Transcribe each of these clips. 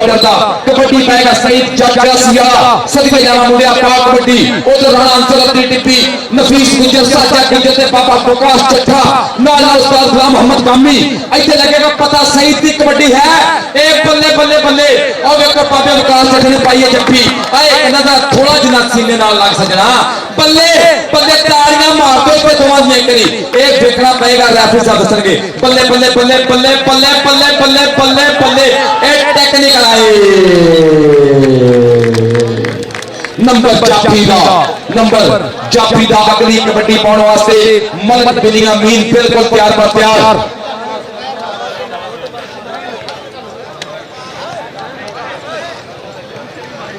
कबड्डी पाएगा सईद जसिया सदके जाना मुंडिया पाक कबड्डी उधर राणा अंसर अपनी टिप्पी नफीस गुजर साजा गुजर ते बाबा प्रकाश चट्ठा नाला उस्ताद गुलाम मोहम्मद कामी इथे लगेगा पता सईद की कबड्डी है ए बल्ले बल्ले बल्ले और वेखो बाबे विकास चट्ठा ने पाई है जप्पी आए कहना दा थोड़ा जिना सीने नाल लग सजना बल्ले बल्ले तालियां मार दो पे दोवां ने करी ए देखना पड़ेगा रेफरी साहब दसणगे बल्ले बल्ले बल्ले बल्ले बल्ले बल्ले बल्ले बल्ले बल्ले ए टेक्निकल नंबर जाफी दा अगली कबड्डी पाने वास्ते मलक बिनियामीन बिल्कुल तैयार पर तैयार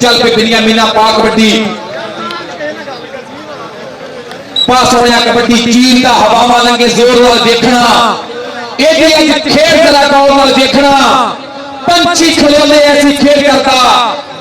चल पे बिनियामीना पा कबड्डी पास होया कबड्डी चीर दा हवावां लंगे जोर नाल देखना एडी अज खेल जरा गौर नाल देखना पंछी खिलौने ऐसी खेल करता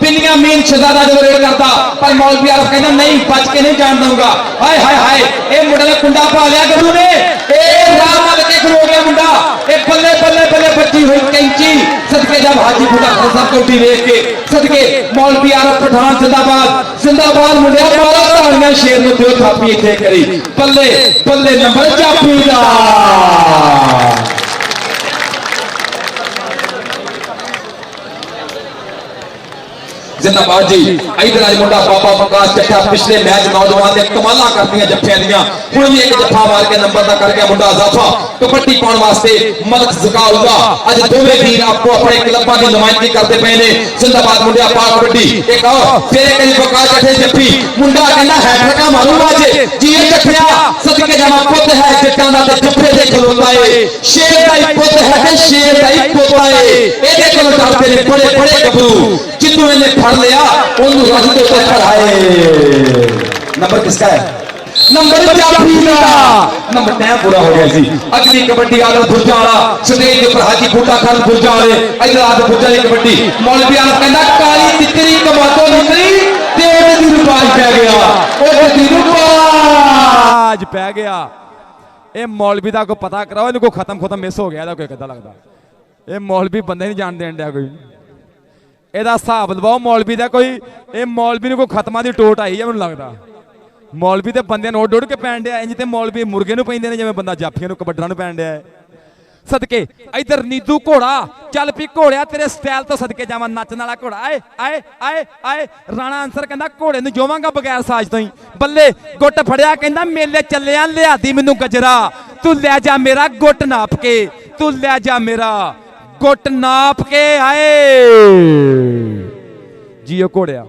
बिनियामीन शहजादा जो रेड करता पर मौलवी आरफ कहना नहीं बच के नहीं जान दूंगा हाय हाय हाय ए मुंडे ने कुंडा पा लिया गरू ने ए राम वाल के खलो गया मुंडा ए बल्ले बल्ले बल्ले बच्ची हुई कैंची सदके जब हाजी बुढ़ा खलसा कोठी देख के सदके मौलवी आरफ पठान जिंदाबाद जिंदाबाद मुंडे मारा तालियां शेर नु दो थापी इथे करी बल्ले बल्ले नंबर जाफी दा जिंदाबाद जी इधर आज मुंडा बाबा प्रकाश चट्ठा पिछले मैच नौजवान ने कमाला कर दिया जफ्फियां दियां हुण भी एक जफ्फा मार के नंबर दा कर गया मुंडा इजाफा कबड्डी पाउण वास्ते मलक ज़काउल्लाह आज दोवें वीर आपको अपने क्लबां दी नुमाइंदगी करते पे ने जिंदाबाद मुंडिया पा कबड्डी एक और तेरे कई प्रकाश चट्ठे जफ्फी मुंडा कहना हैट्रिका मारू आज जी जफ्फिया सदके जावा पुੱਤ है जट्टां दा ते जफ्फे दे खलोता है शेर दा ही पुੱਤ है ते शेर दा ही पोता है एदे कोल डरदे ने बड़े बड़े गबरू जिन्नू इन्हें फड़ लिया उन रस्ते पे खड़ाए नंबर किसका है नंबर जाफी का नंबर टाइम पूरा हो गया जी अगली कबड्डी आदत भुर्जा वाला स्टेज के ऊपर हाजी बूटा खान भुर्जा वाले इधर आदत भुर्जा की कबड्डी मौलवी आदत कहना काली तितरी कमातो निकली तेरे दी रुपाज पै गया ओ दी रुपाज पै गया ए मौलवी दा को पता कराओ इनको खत्म मिस हो गया कोई कदा लगदा ए मौलवी बंदे नहीं जान देन दिया कोई ਇਹਦਾ ਹਿਸਾਬ ਲਵਾਓ ਮੌਲਵੀ ਦਾ ਕੋਈ ਇਹ ਮੌਲਵੀ ਨੂੰ ਕੋਈ ਖਤਮਾਂ ਦੀ ਟੋਟ ਆਈ ਹੈ ਮੈਨੂੰ ਲੱਗਦਾ ਮੌਲਵੀ ਤੇ ਬੰਦਿਆਂ ਨੂੰ ਉੱਡ ਕੇ ਪੈਣ ਡਿਆ ਇੰਜ ਤੇ ਮੌਲਵੀ ਮੁਰਗੇ ਨੂੰ ਪੈਂਦੇ ਨੇ ਜਿਵੇਂ ਬੰਦਾ ਜਾਫੀਆਂ ਨੂੰ ਕਬੱਡਰਾਂ ਨੂੰ ਪੈਣ ਡਿਆ ਹੈ ਸਦਕੇ ਇਧਰ ਨੀਦੂ ਘੋੜਾ ਚੱਲ ਪੀ ਘੋੜਿਆ ਤੇਰੇ ਸਟਾਈਲ ਤੋਂ ਸਦਕੇ ਜਾਵਾਂ ਨੱਚਣ ਵਾਲਾ ਘੋੜਾ ਆਏ ਆਏ ਆਏ ਆਏ ਰਾਣਾ ਅੰਸਰ ਕਹਿੰਦਾ ਘੋੜੇ ਨੂੰ ਜੋਵਾਂਗਾ ਬਗੈਰ ਸਾਜ ਤੋਂ ਹੀ ਬੱਲੇ ਗੁੱਟ ਫੜਿਆ ਕਹਿੰਦਾ ਮੇਲੇ ਚੱਲਿਆ ਲਿਆਦੀ ਮੈਨੂੰ ਗਜਰਾ ਤੂੰ ਲੈ ਜਾ ਮੇਰਾ ਗੁੱਟ ਨਾਪ ਕੇ ਤੂੰ ਲੈ ਜਾ ਮੇਰਾ गुट नाप के आए जी घोड़िया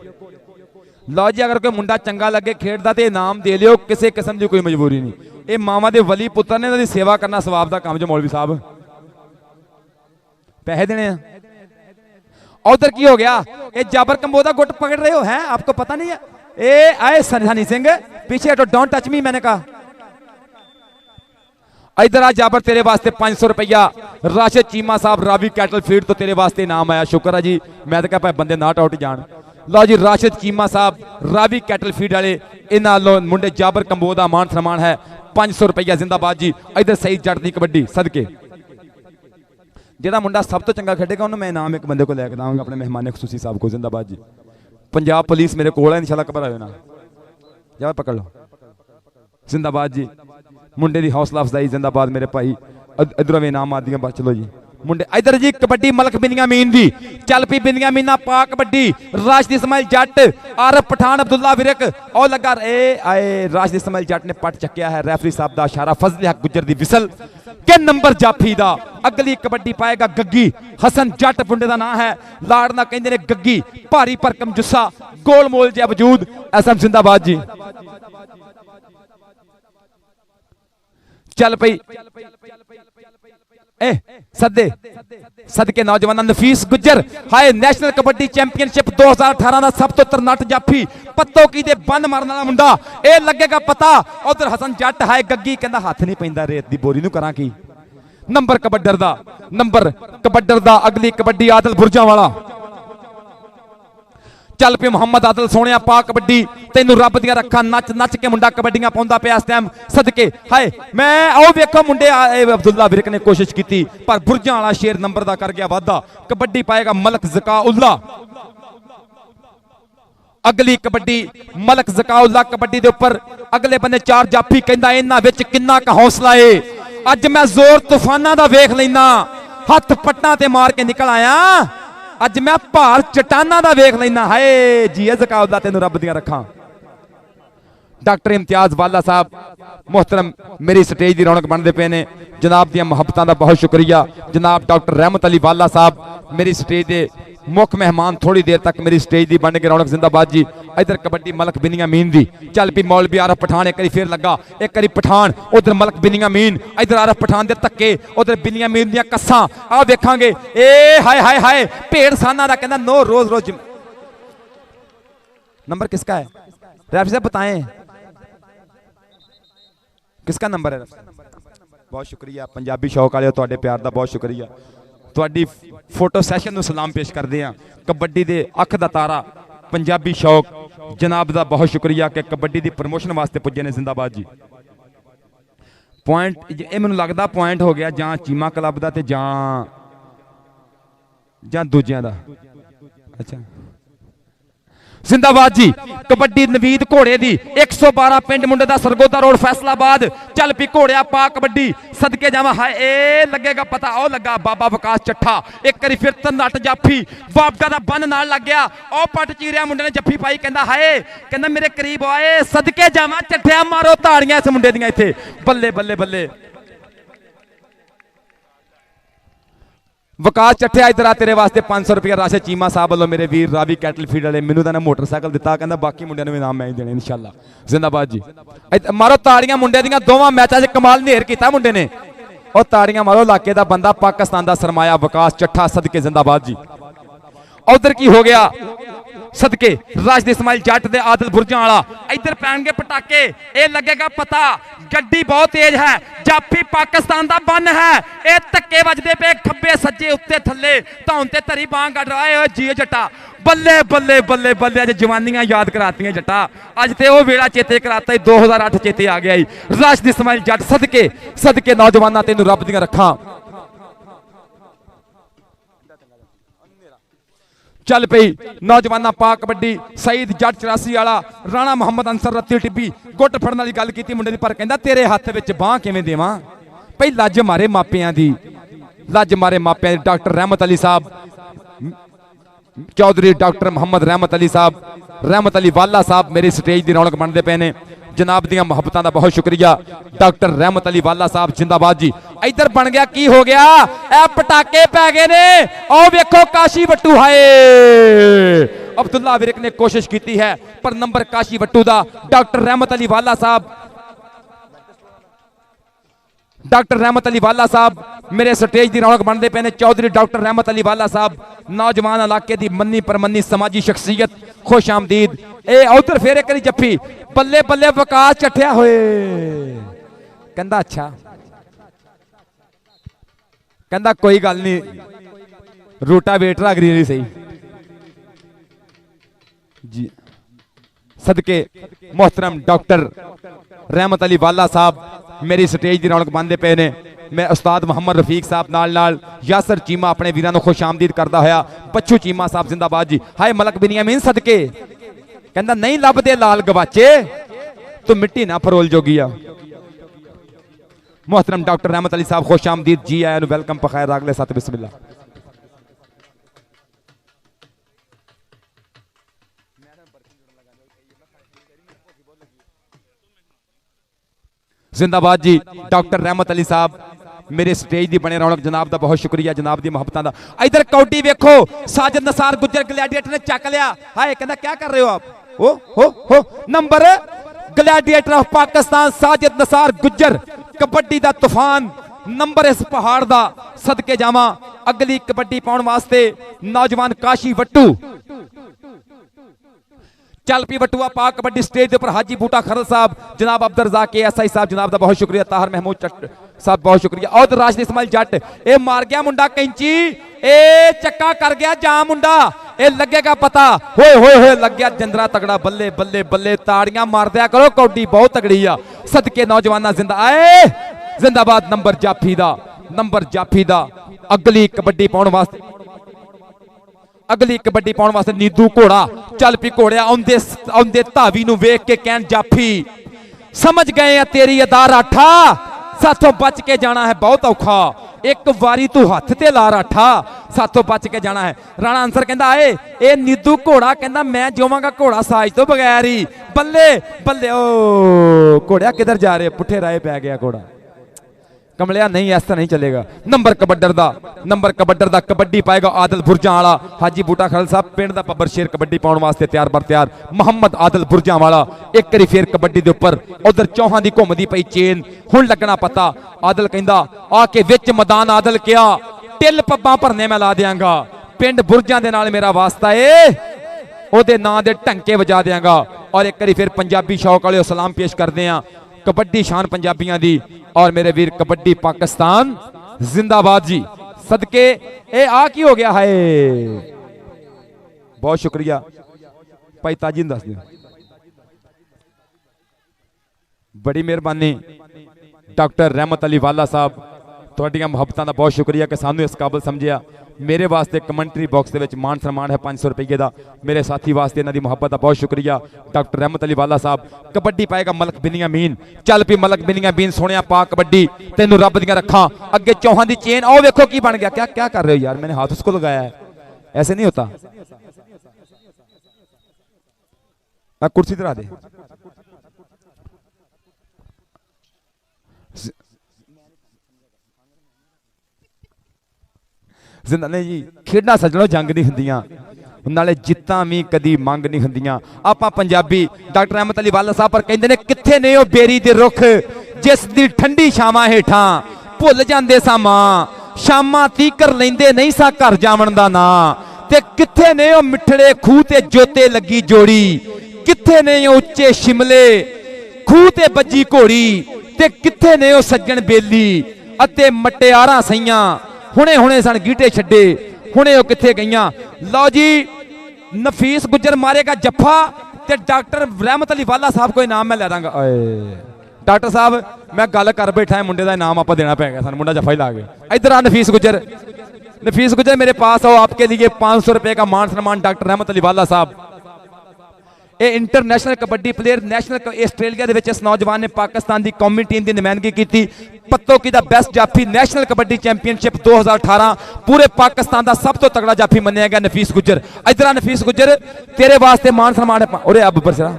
लो जी अगर कोई मुंडा चंगा लगे खेडदा ते इनाम दे लियो किसी किस्म की कोई मजबूरी नहीं ये मावा दे वली पुत्र ने इन्हां दी सेवा करना सवाब दा काम जो मौलवी साहब पैसे देने उधर की हो गया ये जाबर कंबोदा गुट पकड़ रहे हो हैं आपको पता नहीं है ए आए सनी सिंह पीछे हटो डोंट टच मी मैंने कहा इधर आ जाबर तेरे वास्ते 500 रुपया राशिद चीमा साहब रावी कैटल फीड तो तेरे वास्ते इनाम आया शुक्र है जी मैं तो कहा बंदे नाट आउट जान लो जी राशिद चीमा साहब रावी कैटल फीड वाले इन्हों मुंडे जाबर कंबो का मान सम्मान है 500 रुपया जिंदाबाद जी इधर सही जट की कबड्डी सदके जो मुंडा सब तो चंगा खेडेगा उन्होंने मैं इनाम एक बंदे को लैके दाँगा अपने मेहमान खसूसी साहब को जिंदाबाद जी पंजाब पुलिस मेरे को इंशाल्लाह खबर आए ना जा पकड़ लो जिंदाबाद जी मुंडे की हौसला अफजाई जिंदाबाद मेरे भाई इधरों भी इनाम आदि बच लो जी मुंडे इधर जी कबड्डी मलक बिनियामीन दी चल पी बिनियामीना पा कबड्डी राशिद इस्माइल जट आरफ पठान अब्दुल्ला विरक और लगा ए आए राशिद इस्माइल जट ने पट चक्या है रेफरी साहब दा इशारा फजल हक गुजर दी विसल के नंबर जाफी दा अगली कबड्डी पाएगा गग्गी हसन जट मुंडे दा नाम है लाड़ना कहंदे ने गग्गी भारी भरकम जुस्सा गोल मोल जिहा वजूद एसएम जिंदाबाद जी चल पई ए सदे सदके नौजवान नफीस गुजर हाय नेशनल कबड्डी चैंपियनशिप 2018 का सब तो तरनट जाफी पत्तो की दे बंद मारन वाला मुंडा ए लगेगा पता उधर हसन जट हाय गग्गी कहंदा हाथ नहीं पैंदा रेत दी बोरी नूं करां की नंबर कबड्डर दा अगली कबड्डी आदल बुरजा वाला ਚੱਲ ਪਈ ਮੁਹੰਮਦ ਆਦਲ ਸੋਹਣਿਆ ਪਾ ਕਬੱਡੀ ਤੈਨੂੰ ਰੱਬ ਦੀਆਂ ਰੱਖਾਂ ਨੱਚ ਨੱਚ ਕੇ ਮੁੰਡਾ ਕਬੱਡੀਆਂ ਪਾਉਂਦਾ ਪਿਆ ਇਸ ਟਾਈਮ ਸਦਕੇ ਹਾਏ ਮੈਂ ਉਹ ਵੇਖੋ ਮੁੰਡੇ ਅਬਦੁੱਲਾ ਵਿਰਕ ਨੇ ਕੋਸ਼ਿਸ਼ ਕੀਤੀ ਪਰ ਬੁਰਜਾਂ ਵਾਲਾ ਸ਼ੇਰ ਨੰਬਰ ਦਾ ਕਰ ਗਿਆ ਵਾਧਾ ਕਬੱਡੀ ਪਾਏਗਾ ਮਲਕ ਜ਼ਕਾਉੱਲਾ ਅਗਲੀ ਕਬੱਡੀ ਮਲਕ ਜ਼ਕਾਉੱਲਾ ਕਬੱਡੀ ਦੇ ਉੱਪਰ ਅਗਲੇ ਬੰਨੇ ਚਾਰ ਜਾਫੀ ਕਹਿੰਦਾ ਇਹਨਾਂ ਵਿੱਚ ਕਿੰਨਾ ਕ ਹੌਸਲਾ ਏ ਅੱਜ ਮੈਂ ਜ਼ੋਰ ਤੂਫਾਨਾਂ ਦਾ ਵੇਖ ਲੈਣਾ ਹੱਥ ਪੱਟਾਂ ਤੇ ਮਾਰ ਕੇ ਨਿਕਲ ਆਇਆ ਅੱਜ ਮੈਂ ਭਾਰ ਚਟਾਨਾਂ ਦਾ ਵੇਖ ਲੈਣਾ ਹਾਏ ਜੀ ਜ਼ਕਾਉੱਲਾ ਤੈਨੂੰ ਰੱਬ ਦੀਆਂ ਰੱਖਾਂ ਡਾਕਟਰ ਇਮਤਿਆਜ਼ ਵਾਲਾ ਸਾਹਿਬ ਮੁਹਤਰਮ ਮੇਰੀ ਸਟੇਜ ਦੀ ਰੌਣਕ ਬਣਦੇ ਪਏ ਨੇ ਜਨਾਬ ਦੀਆਂ ਮੁਹੱਬਤਾਂ ਦਾ ਬਹੁਤ ਸ਼ੁਕਰੀਆ ਜਨਾਬ ਡਾਕਟਰ ਰਹਿਮਤ ਅਲੀ ਵਾਲਾ ਸਾਹਿਬ ਮੇਰੀ ਸਟੇਜ ਦੇ ਮੁੱਖ ਮਹਿਮਾਨ ਥੋੜੀ ਦੇਰ ਤੱਕ ਮੇਰੀ ਸਟੇਜ ਦੀ ਬਣ ਕੇ ਰੌਣਕ ਜ਼ਿੰਦਾਬਾਦ ਜੀ ਇਧਰ ਕਬੱਡੀ ਮਲਕ ਬਿਨੀਆਮੀਨ ਦੀ ਚੱਲ ਪਈ ਮੌਲਵੀ ਆਰਫ ਪਠਾਨ ਇੱਕ ਵਾਰੀ ਫੇਰ ਲੱਗਾ ਇੱਕ ਵਾਰੀ ਪਠਾਨ ਉਧਰ ਮਲਕ ਬਿਨੀਆਮੀਨ ਇਧਰ ਆਰਫ ਪਠਾਨ ਦੇ ਧੱਕੇ ਉਧਰ ਬਿਨੀਆਮੀਨ ਦੀਆਂ ਕੱਸਾਂ ਆ ਵੇਖਾਂਗੇ ਏ ਹਾਏ ਹਾਏ ਹਾਏ ਭੇੜ ਸਾਨਾ ਦਾ ਕਹਿੰਦਾ ਨੋ ਰੋਜ਼ ਰੋਜ਼ नंबर किसका है रैफी साहब बताएं किसका नंबर है बहुत शुक्रिया पंजाबी शौक वाले ਤੁਹਾਡੇ ਪਿਆਰ ਦਾ ਬਹੁਤ ਸ਼ੁਕਰੀਆ ਤੁਹਾਡੀ ਫੋਟੋ ਸੈਸ਼ਨ ਨੂੰ ਸਲਾਮ ਪੇਸ਼ ਕਰਦੇ ਆ ਕਬੱਡੀ ਦੇ ਅੱਖ ਦਾ ਤਾਰਾ ਪੰਜਾਬੀ ਸ਼ੌਕ ਜਨਾਬ ਦਾ ਬਹੁਤ ਸ਼ੁਕਰੀਆ ਕਿ ਕਬੱਡੀ ਦੀ ਪ੍ਰਮੋਸ਼ਨ ਵਾਸਤੇ ਪੁੱਜੇ ਨੇ ਜ਼ਿੰਦਾਬਾਦ ਜੀ ਪੁਆਇੰਟ ਇਹ ਮੈਨੂੰ ਲੱਗਦਾ ਪੁਆਇੰਟ ਹੋ ਗਿਆ ਜਾਂ ਚੀਮਾ ਕਲੱਬ ਦਾ ਤੇ ਜਾਂ ਦੂਜਿਆਂ ਦਾ ਅੱਛਾ जिंदाबाद जी कबड्डी नवीद घोड़े दी 112 पिंड मुंडे दा सरगोदा रोड फैसलाबाद चल पी घोड़िया पा कबड्डी सदके जावा हाय ए लगेगा पता ओ लगा बाबा विकास चट्ठा एक बारी फिर तन्नट जाफी बाबा दा बन नाल लग गया ओ पट चीरिया मुंडे ने जफ्फी पाई कहंदा हाय कहंदा मेरे करीब आए सदके जावा चट्ठिया मारो ताड़ियां इस मुंडे दियां इत्थे बल्ले बल्ले बल्ले विकास चट्ठिया इधर आ तेरे वास्ते 500 रुपया राशि चीमा साहब वालों मेरे वीर रावी कैटल फीड वाले मैनू तो मोटरसाइकिल दिता कहता बाकी मुंडिया ने भी इनाम मैं ही देने इंशाल्लाह जिंदाबाद जी मारो ताड़ियां मुंडे दियां दोवां मैचां च कमाल नेर कीता मुंडे ने और ताड़ियां मारो इलाके दा बंदा पाकिस्तान दा सरमाया विकास चट्ठा सदके जिंदाबाद जी उधर की हो गया सदके राशिद इस्माइल जट दे आदिल बुरजां वाला इधर पैणगे पटाके ये लगेगा पता गड्डी बहुत तेज है जाफी पाकिस्तान दा बन है ये धक्के वजदे पे खब्बे सज्जे उत्ते थल्ले धौन ते धरी बांह कढ रहा है जी जट्टा बल्ले बल्ले बल्ले बल्ले अज जवानियां याद करातियां जट्टा अज ते वो वेला चेते कराता 2008 चेते आ गया राशिद इस्माइल जट सदके सदके नौजवाना तेनू रब दियां रखां चल पई नौजवाना पा कबड्डी सईद जट 84 वाला राणा मुहम्मद अंसर रत्ती टिब्बी गुट फड़न वाली गल कीती मुंडे दी पर कहंदा तेरे हत्थ विच बांह किवें देवां भई लज मारे मापियां दी लज मारे मापियां दी डॉक्टर रहमत अली साहब चौधरी डॉक्टर मुहम्मद रहमत अली साहब रहमत अली वाला साहब मेरी स्टेज दी रौनक बनदे पे ने जनाब दियां मुहब्बतां दा बहुत शुक्रिया डॉक्टर रहमत अली वाला साहब जिंदाबाद जी इधर बन गया की हो गया ए पटाके पै गए ने ओ वेखो काशी वट्टू हाय अब्दुल्ला विरक ने कोशिश की है पर नंबर काशी वट्टू दा डॉक्टर रहमत अली वाला साहब डॉक्टर रहमत अली वाला साहब मेरे स्टेज की रौनक बनते पे ने चौधरी डॉक्टर रहमत अली वाला साहब नौजवान इलाके की मन्नी परमन्नी समाजी शख्सियत खुश आमदीद ए उधर फेरे करी जफ्फी बल्ले बल्ले विकास चट्ठिया होए कहंदा अच्छा कहंदा कोई गल नहीं रूटा वेटर अगरी नहीं सही जी सदके मोहतरम डॉक्टर रहमत अली वाला साहब मेरी स्टेज की रौनक बनते पे ने मैं उस्ताद मुहम्मद रफीक साहब नाल यासर चीमा अपने वीरां नूं खुश आमदीद करता होया बच्चू चीमा साहब जिंदाबाद जी हाय मलक बिनियामीन सदके कहंदा नहीं लभदे लाल गवाचे तू मिट्टी ना फरोल जोगिया मोहतरम डॉक्टर रहमत अली साहब खुश आमदीद जी आया नूं वेलकम पखायर अगले साथ बिस्मिल्लाह जिंदाबाद जी डॉक्टर रहमत अली साहब मेरे स्टेज की बने रौनक जनाब का बहुत शुक्रिया जनाब की मुहब्बतां दा इधर कौडी वेखो साजिद नसार गुज्जर ग्लैडिएटर ने चक लिया हाय कहंदा क्या कर रहे हो आप हो number gladiator of Pakistan Sajid Nisar Gujjar kabaddi दा तूफान नंबर इस पहाड़ दा सदके जावां अगली कबड्डी पाउण वास्ते नौजवान काशी वट्टू चल पी वटुआ पा कबड्डी स्टेज पर हाजी बूटा खरल साहब जनाब अब्दुल रज़ाक एएसआई साहब जनाब का बहुत शुक्रिया ताहर महमूद चट साहब बहुत शुक्रिया और राशिद इस्माइल जट ए मार गया मुंडा कैंची ए चक्का कर गया जा मुंडा ਇਹ ਲੱਗੇਗਾ ਪਤਾ। ਹੋਏ ਹੋਏ ਹੋਏ ਲੱਗਿਆ ਜਿੰਦਰਾ ਤਗੜਾ, ਬੱਲੇ ਬੱਲੇ ਬੱਲੇ, ਤਾੜੀਆਂ ਮਾਰਦਿਆ ਕਰੋ, ਕੌਡੀ ਬਹੁਤ ਤਗੜੀ ਆ। ਸਦਕੇ ਨੌਜਵਾਨਾਂ ਜ਼ਿੰਦਾ ਆਏ, ਜ਼ਿੰਦਾਬਾਦ। ਨੰਬਰ ਜਾਫੀ ਦਾ, ਨੰਬਰ ਜਾਫੀ ਦਾ। ਅਗਲੀ ਕਬੱਡੀ ਪਾਉਣ ਵਾਸਤੇ, ਅਗਲੀ ਕਬੱਡੀ ਪਾਉਣ ਵਾਸਤੇ ਨੀਦੂ ਘੋੜਾ। ਚੱਲ ਪੀ ਘੋੜਿਆ, ਆਉਂਦੇ ਆਉਂਦੇ ਧਾਵੀ ਨੂੰ ਵੇਖ ਕੇ ਕਹਿਣ ਜਾਫੀ ਸਮਝ ਗਏ ਆ ਤੇਰੀ ਅਦਾ ਰਾਠਾ, ਸਾਥੋਂ ਬਚ ਕੇ ਜਾਣਾ ਹੈ ਬਹੁਤ ਔਖਾ। ਇੱਕ ਵਾਰੀ ਤੂੰ ਹੱਥ ਤੇ ਲਾ ਰਾਠਾ, ਸਾਥੋਂ ਬਚ ਕੇ ਜਾਣਾ ਹੈ। ਰਾਣਾ ਅੰਸਰ ਕਹਿੰਦਾ ਏ ਇਹ ਨੀਦੂ ਘੋੜਾ ਕਹਿੰਦਾ ਮੈਂ ਜਿਵਾਂਗਾ ਘੋੜਾ ਸਾਜ ਤੋਂ ਬਗੈਰ ਹੀ। ਬੱਲੇ ਬੱਲੇ, ਓ ਘੋੜਿਆ ਕਿੱਧਰ ਜਾ ਰਹੇ, ਪੁੱਠੇ ਰਾਏ ਪੈ ਗਿਆ ਘੋੜਾ। ਕਮਲਿਆ ਨਹੀਂ, ਇਸ ਤਰ੍ਹਾਂ ਨਹੀਂ ਚੱਲੇਗਾ। ਨੰਬਰ ਕਬੱਡਰ ਦਾ, ਨੰਬਰ ਕਬੱਡਰ ਦਾ। ਕਬੱਡੀ ਪਾਏਗਾ ਆਦਲ ਬੁਰਜਾਂ ਵਾਲਾ। ਹਾਜੀ ਬੂਟਾ ਖਾਲਸਾ ਸਾਹਿਬ ਪਿੰਡ ਦਾ ਬੱਬਰ ਸ਼ੇਰ ਕਬੱਡੀ ਪਾਉਣ ਵਾਸਤੇ ਤਿਆਰ ਬਰ ਤਿਆਰ। ਮੁਹੰਮਦ ਆਦਲ ਬੁਰਜਾਂ ਵਾਲਾ ਇੱਕ ਵਾਰੀ ਫੇਰ ਕਬੱਡੀ ਦੇ ਉੱਪਰ। ਉਧਰ ਚੌਹਾਂ ਦੀ ਘੁੰਮਦੀ ਪਈ ਚੇਨ, ਹੁਣ ਲੱਗਣਾ ਪਤਾ। ਆਦਲ ਕਹਿੰਦਾ ਆ ਕੇ ਵਿੱਚ ਮੈਦਾਨ, ਆਦਲ ਕਿਹਾ ਟਿੱਲ ਪੱਬਾਂ ਭਰਨੇ ਮੈਂ ਲਾ ਦਿਆਂਗਾ। ਪਿੰਡ ਬੁਰਜਾਂ ਦੇ ਨਾਲ ਮੇਰਾ ਵਾਸਤਾ ਏ, ਉਹਦੇ ਨਾਂ ਦੇ ਢੰਕੇ ਵਜਾ ਦਿਆਂਗਾ। ਔਰ ਇੱਕ ਵਾਰੀ ਫਿਰ ਪੰਜਾਬੀ ਸ਼ੌਕ ਵਾਲਿਓ ਸਲਾਮ ਪੇਸ਼ ਕਰਦੇ ਆ। कबड्डी शान पंजाबियों दी और मेरे वीर कबड्डी पाकिस्तान जिंदाबाद जी। सदके ए आ की हो गया है, बहुत शुक्रिया भाई ताजी दस दियो, बड़ी मेहरबानी डॉक्टर रहमत अली वाला साहब, तुहाडियां मुहब्बतां दा बहुत शुक्रिया कि सानू इस काबिल समझिया। मेरे वास्ते कमेंटरी बॉक्स के मान सम्मान है 500 रुपये का। मेरे साथी वास्ते इन्हां दी मुहब्बत का बहुत शुक्रिया डॉक्टर रहमत अली वाला साहब। कबड्डी पाएगा मलक बिनियामीन। चल पी मलक बिनियामीन सोनिया पा कबड्डी, तेनू रब दियां रखा। अगे चौहां दी चेन, आओ देखो की बन गया। क्या क्या कर रहे हो यार, मैंने हाथ उसको लगाया है, ऐसे नहीं होता। कुर्सी तरह दे। जिंदा नहीं जी, खेडा सजणों जंग नहीं हुंदियां, नाले जित्तां भी कदी मंग नहीं हुंदियां। आपां पंजाबी डॉक्टर रहमत अली वाला साहब पर कहंदे ने कित्थे ने ओ बेरी दे रुख जिस दी ठंडी छावां हेठां भुल जांदे सा मां, शामां तीकर लैंदे नहीं सा घर जावण दा नां। ते कित्थे ने ओ मिठड़े खूह ते जोते लगी जोड़ी, कित्थे ने ओ उच्चे शिमले खूह ते बजी घोड़ी। ते कित्थे ने ओ सज्जण बेली अते मटियारां सईयां, हुणे हुणे सन गीटे छड्डे, हुणे ओ कित्थे गईयां। लो जी नफीस गुज्जर मारेगा जफ्फा ते डॉक्टर रहमत अली वाला साहब कोई नाम मैं लै दांगा। डॉक्टर साहब मैं गल कर बैठा है, मुंडे दा नाम आपको देना पेगा, सन मुंडा जफ्फा ही ला गए। इधर आ नफीस गुज्जर, नफीस गुज्जर मेरे पास आओ, आपके लिए 500 रुपए का मान सम्मान डॉक्टर रहमत अली वाला साहब। ये international kabaddi player, national Australia दे विच इस नौजवान ने पाकिस्तान की कौमी टीम की नुमाइंदगी की। पत्तो की दा बेस्ट जाफी नेशनल कबड्डी चैंपीयनशिप 2018 पूरे पाकिस्तान का सब तो तगड़ा जाफी मन्निया गया नफीस गुज्जर। इधर नफीस गुज्जर तेरे वास्ते मान सम्मान है। और अब बरसरा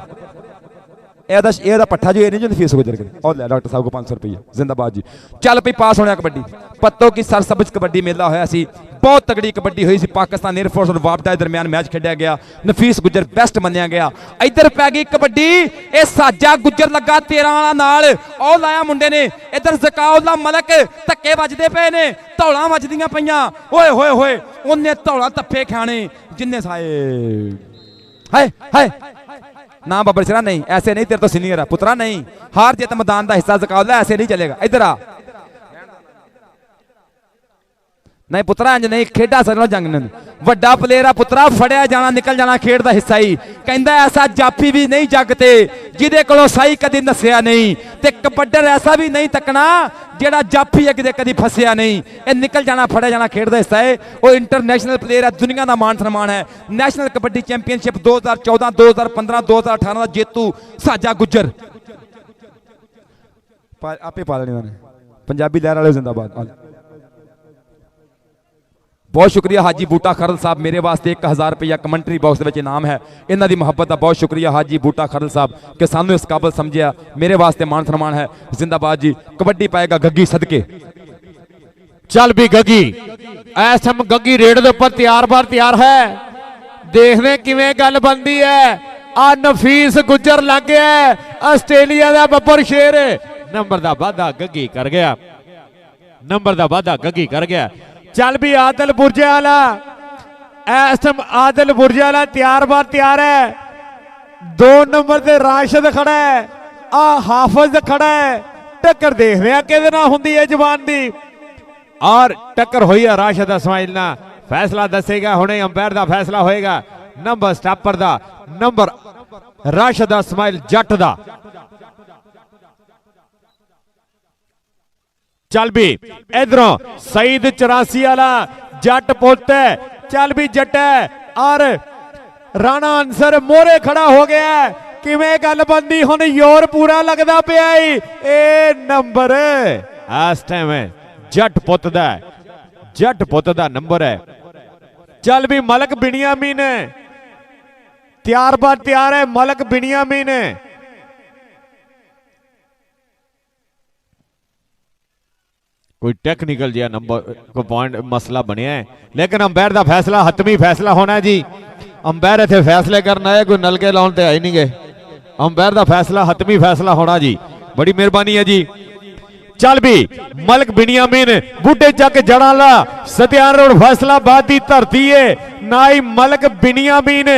एदा पट्ठा जो नहीं जो नफीस गुज्जर के और ले डॉक्टर साहब को 500 रुपये जिंदाबाद जी। चल पी पास होने कबड्डी। पत्तो की सरसब्ज कबड्डी मेला होया सी, बहुत तगड़ी कबड्डी हुई सी। पाकिस्तान एयरफोर्स और वापडा के दरमियान मैच खेड़ा गया, नफीस गुज्जर बेस्ट मन्निया गया। इधर पै गई कबड्डी, ये साजा गुज्जर लगा 13 वाला नाल, और लाया मुंडे ने। इधर जकाउल्ला मलक धक्के वजदे पे ने, धौला वजदियां पईयां। ओए होए होए उन्हें धौला तप्पे खाने जिन्ने साए हाय हाय ना बब्बर सिरा नहीं, ऐसे नहीं, तेरे तो सीनियर है पुत्रा नहीं। हार जीत मैदान का हिस्सा जकाउल्ला, ऐसे नहीं चलेगा। इधर आ नहीं पुत्रा, इंज नहीं, खेडा सजणों जंग नहीं। वड्डा प्लेयर आ पुत्रा, फड़िया जाना निकल जाना खेड दा हिस्सा ही। कहंदा ऐसा जाफी भी नहीं जग ते जिहदे कोलों साई कदी नसिया नहीं, ते कबड्डर ऐसा भी नहीं तकना जेड़ा जाफी है किते कदी फसिया नहीं। ये निकल जाना फड़िया जाना खेड दा हिस्सा है। वो इंटरनेशनल प्लेयर है, दुनिया का मान सम्मान है। नेशनल कबड्डी चैंपीयनशिप 2014 2015 2018 का जेतू साजा गुज्जर। आपे पा लेने उन्होंने पंजाबी लहर वाले जिंदाबाद। बहुत शुक्रिया हाजी बूटा खरल साहब, मेरे वास्ते 1000 रुपया कमेंटरी बॉक्स में इनाम है। इन्हों की मुहब्बत का बहुत शुक्रिया हाजी बूटा खरल साहब कि सानू इस काबिल समझिया। मेरे वास्ते मान सम्मान है जिंदाबाद जी। कबड्डी पाएगा गग्गी सदके। चल भी गग्गी, इस टाइम गग्गी रेड के उपर तैयार बार तैयार है। देखने किवें गल बनती है। आ नफीस गुज्जर लग गया आस्ट्रेलिया का बब्बर शेर, नंबर का वाधा गग्गी कर गया, नंबर का वाधा गग्गी कर गया। चल भी आदल बुरजे वाला, इस टाइम आदल बुरजे वाला तैयार बार तैयार है। 2 नंबर से राशिद खड़ा है, आ हाफिज खड़ा है। टक्कर देख रहे हैं कि होंगी है जवान दी, और टक्कर हुई है राशिद इस्माइल ना। फैसला दसेगा हुणे अंपायर दा फैसला होएगा नंबर स्टापर दा नंबर राशिद इस्माइल जट दा। चल भी इधरों सईद 84 वाला जट पुत है, चल भी जट है और राणा अंसर मोरे खड़ा हो गया है। किवें गल बनदी हुण योर पूरा लगदा पिया ए नंबर इस टाइम जट पुत दा, जट पुत दा नंबर है। चल भी मलक बिनियामीन तैयार बार तैयार है, मलक बिनियामीन कोई टेक्निकल जिहा नंबर को पॉइंट मसला बनया है, लेकिन अंपायर का फैसला हतमी फैसला होना है जी। अंपायर इतने फैसले करना है, कोई नलके लाने ते आए नहीं गए। अंपायर का फैसला हतमी फैसला होना जी, बड़ी मेहरबानी है जी। चल भी मलक बिनियामीन बूटे चक जड़ाला सत्यान रोड फैसलाबाद की धरती है ना ही मलक बिनियामीन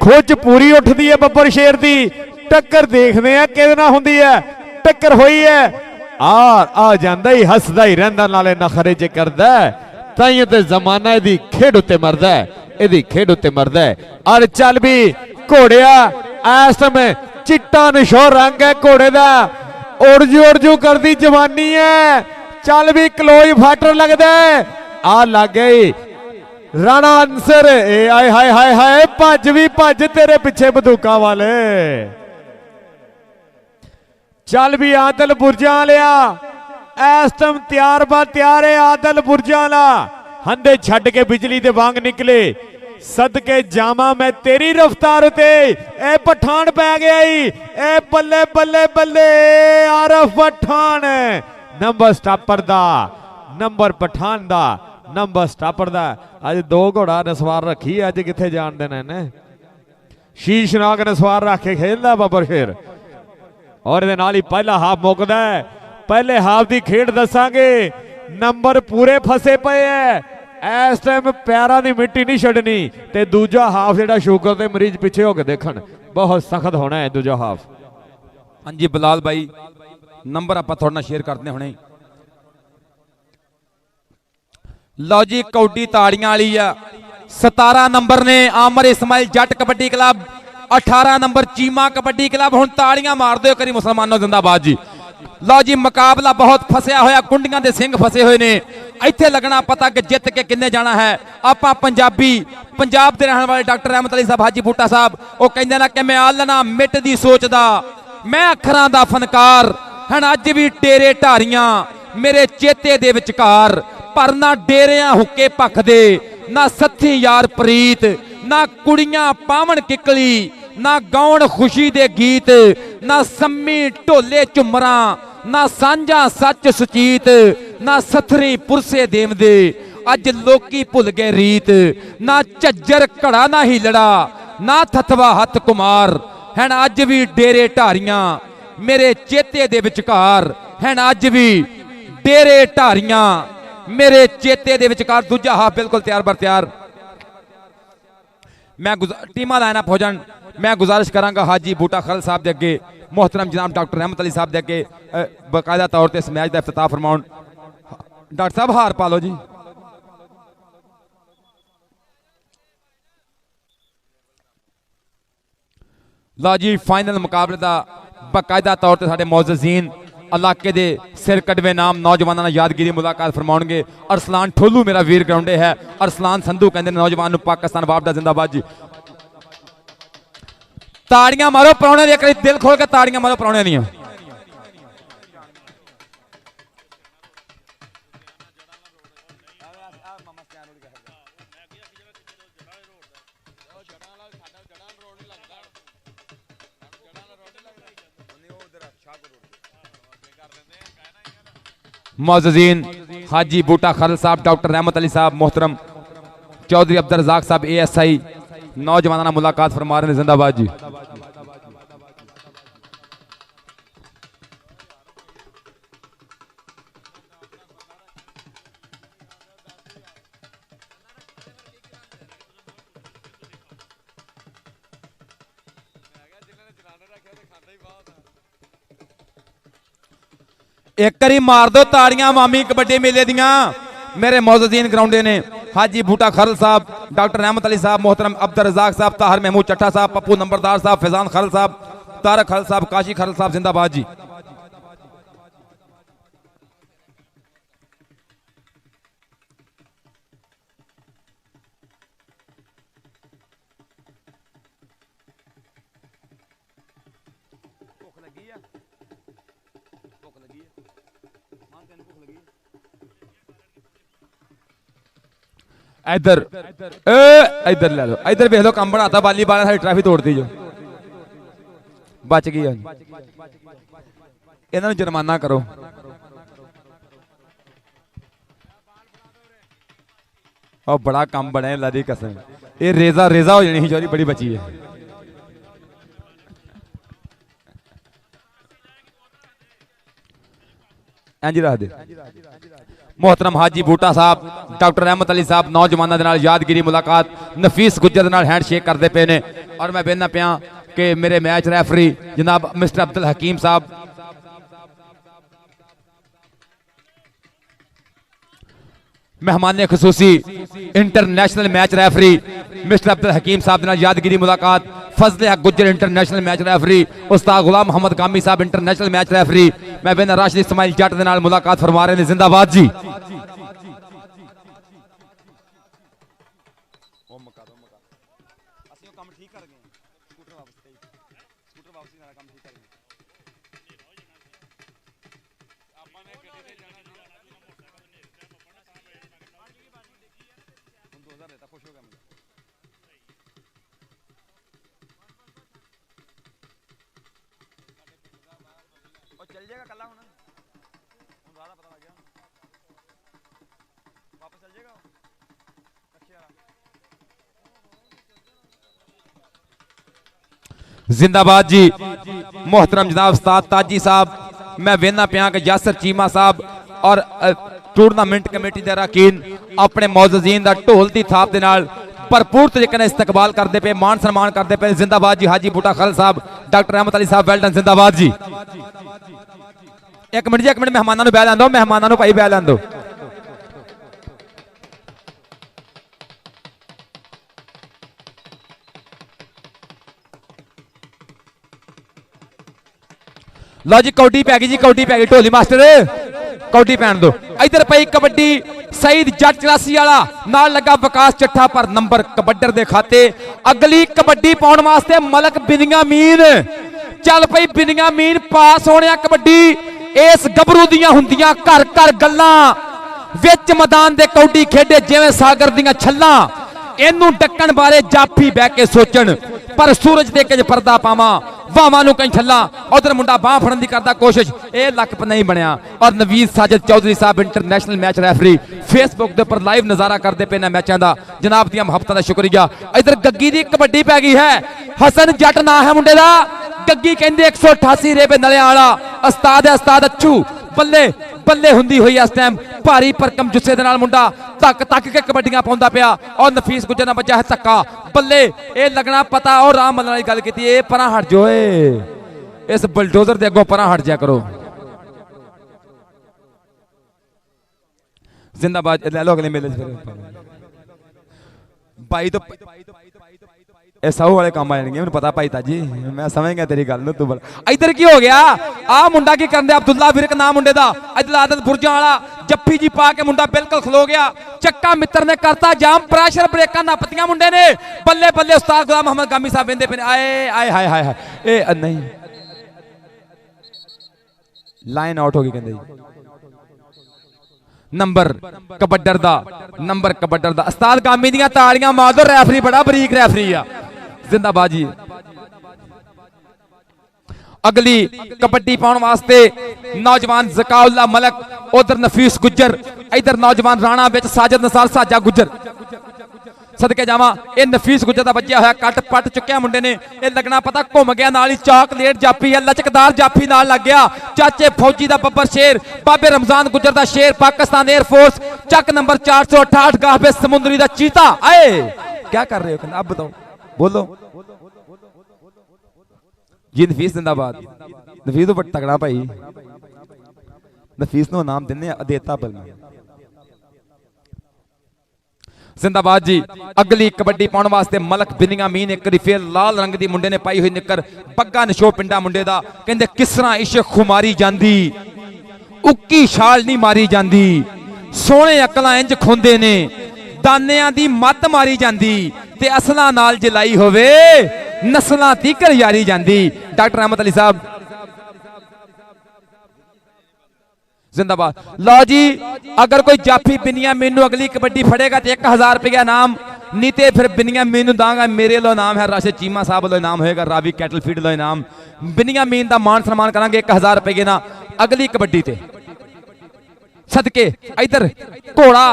खोज पूरी उठती है बब्बर शेर की। टक्कर देखते हैं कि होंगी है, टक्कर हुई है आ जाता ही हसदा ही रहिंदा नाले नखरे च करदा ताइयों ते जमाना इहदी खेड उत्ते मरदा है, इहदी खेड उत्ते मरदा है। और चल भी घोड़िया इस समय चिट्टा नशो रंग है घोड़े दा, उड़जू करदी जवानी है। चल भी क्लोज फाटर लगदा है आ लग गई राणा अंसर ए आए हाय हाय हाय भज भी भज तेरे पिछे बंदूका वाले। चल भी आदल बुरजा लिया इस टाइम तैयार बा तैयार है आदल बुरजा ला हंदे छड़ के बिजली दे वांग निकले सदके जामा मैं तेरी रफ्तार उते ए पठान पै गया ए बल्ले बल्ले बल्ले आरफ पठान नंबर स्टापर दा नंबर पठान दा नंबर स्टापर दा। अज दो घोड़ा ने सवार रखी अज किथे जान देना ने शीश नाग ने सवार रख के खेलदा बब्बर शेर। और ये नाल ही पहला हाफ मुकदा है, पहले हाफ की खेड दसांगे नंबर पूरे फसे पे है इस टाइम पैरों की मिट्टी नहीं छड्डनी ते दूजा हाफ जिहड़ा शुगर के मरीज पिछे होकर देखण बहुत सख्त होना है दूजा हाफ। हाँ जी बिलाल भाई नंबर आप थोड़ा शेयर करते हुणे। लो जी कौडी ताड़ियां वाली आ 17 नंबर ने Amir Ismail Jat kabaddi club, 18 number Cheema kabaddi club. हुण ताड़ियां मार दो करी मुसलमानों जिंदाबाद जी। लो जी मुकाबला बहुत फसिया होया, कुंडियां दे सिंह फसे हुए ने, इत्थे लगना पता कि जित के किन्ने जाना है। आपां पंजाबी पंजाब दे रहण वाले डॉक्टर रहमत अली साहब हाजी बूटा साहब वो कहंदे ना कि मैं आलना मिट दी सोचदा मैं अखरां दा फनकार हण अज भी डेरे ढारियां मेरे चेते दे विचकार पर ना डेरियां हुक्के भखदे ना सत्थी यार प्रीत ना कुड़ियां पावन किकली ना गाउण खुशी दे गीत ना सम्मी ढोले झुमरां ना सांझा सच सुचीत ना सथरी पुरसे देवदे अज लोकी भुल गए रीत ना झज्जर घड़ा ना हिलड़ा ना थथवा हथ कुमार हैं अज भी डेरे ढारियां मेरे चेते दे विचकार हैं अज भी डेरे ढारियां मेरे चेते दे विचकार। दूजा हाफ बिल्कुल तैयार बर तैयार। मैं टीमां लाइनअप हो जान मैं गुजारिश करांगा हाजी बूटा खाल साहब के अगे मोहतरम जनाब डॉक्टर रहमत अली साहब के अगे बाकायदा तौर पर इस मैच का इफ्तिताह फरमाउन। डॉक्टर साहब हार पा लो जी। लो जी फाइनल मुकाबले का बाकायदा तौर पर साडे मौजूदीन इलाके के सिर कड़वे नाम नौजवानों यादगिरी मुलाकात फरमाउणगे। अरसलान ठोलू मेरा वीर ग्राउंडे है, अरसलान संधू कहते नौजवान पाकिस्तान वापदा जिंदाबाद जी। ताड़ियां मारो प्राहुणे दी, दिल खोल के ताड़ियां मारो प्राहुणे दी। मौजूदीन हाजी बूटा खाल साहब डॉक्टर रहमत अली साहब मोहतरम चौधरी अब्दुल रज़ाक साहब ASI नौजवाना मुलाकात फरमा रहे हैं जिंदाबाद जी। एक करी मार दो ताड़ियां मामी कबड्डी मेले दियां मेरे मौजूदीन ग्राउंडे ने हाजी बूटा खरल साहब, डॉक्टर रहमत अली साहब, मोहतरम अब्दुल रज़ाक साहब, ताहर महमूद चट्टा साहब, पप्पू नंबरदार साहब, फैजान खरल साहब, तारक खरल साहब, काशी खरल साहब, जिंदाबाद जी। इधर इधर ले लो, इधर वेख लो काम बनाता बाली बाल सारी ट्रैफिक तोड़ती जो बच गई। इन्होंने जुर्माना करो। और बड़ा काम बने अल्लाह दी कसम, ये रेजा रेजा हो जानी चोरी बड़ी बची है। इंज रख दे। मोहतरम हाजी बूटा साहब, डॉक्टर रहमत अली साहब नौजवानों के नाल यादगिरी मुलाकात, नफीस गुज्जर के नाल हैंडशेक करते पे ने। और मैं बेहना पिया कि मेरे मैच रेफरी जनाब मिस्टर अब्दुल हकीम साहब, मेहमान खसूसी international match referee mister Abdul Hakeem Sahab के नाल यादगिरी मुलाकात, फजले हक Gujjar international match referee, Ustad Ghulam Mohammad कामी साहब इंटरनेशनल मैच रेफरी, मैं बेना राशिद इस्माइल जट के नाल मुलाकात फरमा रहे हैं। जिंदाबाद जी। जिंदाबाद जी। मोहतरम जनाब उस्ताद ताजी साहब, मैं वेना पिया कि यासर चीमा साहब और टूर्नामेंट कमेटी के अरकान अपने मौजूदीन का ढोल की थाप के नाल भरपूर तरीके इस्तेकबाल करते पे, मान सम्मान करते पे। जिंदाबाद जी। हाजी बूटा खल साहब, डॉक्टर रहमत अली साहब, वेल डन। जिंदाबाद जी। एक मिनट जी, एक मिनट मेहमानों बह लैन दो, मेहमानों भाई बह लैन दो। लो जी कौडी पै गई जी, कौडी पै गई। ढोली मास्टर कौडी पैन दो। इधर पई कबड्डी सईद जट चलासी वाला नाल लगा विकास चट्ठा पर नंबर कबड्डर दे खाते। अगली कबड्डी पाउण वास्ते मलक बिनियामीन चल पई। बिनियामीन पास होने कबड्डी इस गबरू दियां हुंदियां घर घर गल्लां विच मैदान दे कौडी खेडे जिवें सागर दियां छल्लां। इनू डक्कण बारे जाफी बह के सोचण पर सूरज दे के परदा पावा वावां नू कहीं छल्ला। उधर मुंडा बाह फड़न की करता कोशिश, यह लक नहीं बनया। और नवीद साजिद चौधरी साहब इंटरनेशनल मैच रेफरी फेसबुक के उपर लाइव नजारा करते पे ने मैचों का। जनाब दियां मुहब्बतां दा शुक्रिया। इधर गग्गी दी कबड्डी पै गई है। हसन जट ना है मुंडे दा। गग्गी कहंदे 188 रेबे नलियां वाला उस्ताद है, उस्ताद अच्छू। बल्ले बल्ले हुंदी हुई इस टाइम भारी भरकम जुस्से दे नाल मुंडा तक तक के कबड्डियां पाउंदा पिया। और नफीस गुज्जर ना बचा है धक्का। बल्ले ये लगना पता। और राम मल्लन वाली गल कीती, ए परां हट जो, इस बुलडोजर दे अगों परां हट जाया करो। जिंदाबाद। ले लो अगले मेले भाई तो ਇਹ ਸੌ ਵਾਲੇ ਕੰਮ ਆ ਜਾਣਗੇ ਮੈਨੂੰ ਪਤਾ ਭਾਈ ਤਾਜੀ, ਮੈਂ ਸਮਝ ਗਿਆ ਤੇਰੀ ਗੱਲ ਨੂੰ। ਤੂੰ ਬਲ ਇੱਧਰ ਕੀ ਹੋ ਗਿਆ? ਆ ਮੁੰਡਾ ਕੀ ਕਰਨ ਦਿਆ? ਅਬਦੁੱਲਾ ਵਿਰਕ ਨਾਮ ਮੁੰਡੇ ਦਾ। ਇੱਧਰ ਆਦਤ ਬੁਰਜਾਂ ਵਾਲਾ ਜੱਫੀ ਜੀ ਪਾ ਕੇ ਮੁੰਡਾ ਬਿਲਕੁਲ ਖਲੋ ਗਿਆ। ਚੱਕਾ ਮਿੱਤਰ ਨੇ ਕਰਤਾ ਜਾਮ, ਪ੍ਰੈਸ਼ਰ ਬ੍ਰੇਕਾਂ ਨੱਪਤੀਆਂ ਮੁੰਡੇ ਨੇ। ਬੱਲੇ ਬੱਲੇ ਉਸਤਾਦ ਗੁਲਾਮ ਮੁਹੰਮਦ ਗਾਮੀ ਸਾਹਿਬ ਕਹਿੰਦੇ ਪਏ ਆਏ ਆਏ ਹਾਏ ਹਾਏ ਇਹ ਨਹੀਂ ਲਾਈਨ ਆਊਟ ਹੋ ਗਈ ਕਹਿੰਦੇ ਜੀ। नंबर कबड्डर दा, नंबर कबड्डर दा। उस्ताद गामी दियां तालियां मार दो, रेफरी बड़ा बरीक रेफरी आ। जिंदाबाद जी। अगली कबड्डी पाउण वास्ते नौजवान ज़काउल्ला मलक, उधर नफीस गुज्जर, इधर नौजवान राणा विच साजिद नसार साजा गुज्जर। सदके जावा ये नफीस गुज्जर का बच्चा होया कट पट चुक्या मुंडे ने। यह लगना पता घूम गया नाल ही चॉकलेट जाफी है, लचकदार जाफी नाल लग गया। चाचे फौजी का बब्बर शेर, बाबे रमजान गुज्जर का शेर, पाकिस्तान एयरफोर्स चक नंबर 468 गाहबे समुद्री का चीता। आए क्या कर रहे हो? अब बताओ, बोलो जी। नफीस जिंदाबाद। नफीस तो बड़ा तगड़ा भाई, नफीस नो नाम देने देता बल। ਜ਼ਿੰਦਾਬਾਦ ਜੀ। ਅਗਲੀ ਕਬੱਡੀ ਪਾਉਣ ਵਾਸਤੇ ਮਲਕ ਬਿਨਿਆਮੀਨ ਇੱਕ ਵਾਰੀ ਫੇਰ ਲਾਲ ਰੰਗ ਦੀ ਮੁੰਡੇ ਨੇ ਪਾਈ ਹੋਈ ਨਿੱਕਰ, ਬੱਗਾ ਨਸ਼ੋ ਪਿੰਡਾ ਮੁੰਡੇ ਦਾ। ਕਹਿੰਦੇ ਕਿਸ ਤਰ੍ਹਾਂ ਇਸ਼ਕ ਖੁਮਾਰੀ ਜਾਂਦੀ, ਉੱਕੀ ਛਾਲ ਨਹੀਂ ਮਾਰੀ ਜਾਂਦੀ, ਸੋਹਣੇ ਅਕਲਾਂ ਇੰਜ ਖੁੰਦੇ ਨੇ, ਦਾਨਿਆਂ ਦੀ ਮੱਤ ਮਾਰੀ ਜਾਂਦੀ, ਤੇ ਅਸਲਾਂ ਨਾਲ ਜਲਾਈ ਹੋਵੇ ਨਸਲਾਂ ਤੀਕਰ ਯਾਰੀ ਜਾਂਦੀ। ਡਾਕਟਰ ਅਹਿਮਦ ਅਲੀ ਸਾਹਿਬ जिंदाबाद। लो जी, अगर कोई जाफी बिनियामीन नू अगली कबड्डी फड़ेगा तो 1000 रुपया इनाम, नहीं तो फिर बिनियामीन नू दांगा। मेरे लो इनाम है, राशिद चीमा साहब लो इनाम होएगा, रावी कैटल फीड लो इनाम। बिनियामीन दा मान सम्मान करांगे 1000 रुपये ना अगली कबड्डी ते। सदके इधर घोड़ा,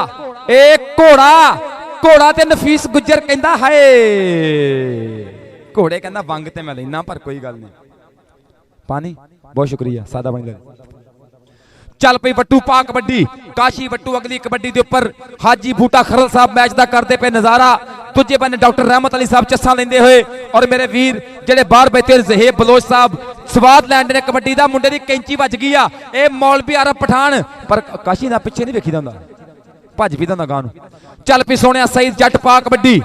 एक घोड़ा, घोड़ा ते नफीस गुज्जर कहंदा हाय, घोड़े कहंदा वंग ते मैं लेना, पर कोई गल नहीं। पानी बहुत शुक्रिया, सादा पानी ले। चल पई वट्टू पा कबड्डी, काशी वट्टू अगली कबड्डी के उपर हाजी बूटा खरल साहब मैच का करते पे नजारा। दूजे बन्ने डॉक्टर रहमत अली साहब चस्सा लेंदे हुए, और मेरे वीर जेडे बाहर बैठे ज़हेब बलोच साहब स्वाद लैंड ने कबड्डी दा। मुंडे दी कैंची बज गई आ, ए मौलवी अरब पठान, पर काशी ना पिछे नहीं वेखीदा हुंदा, भज भी दा गां नूं। चल पई सोहणिया सईद जट पा कबड्डी,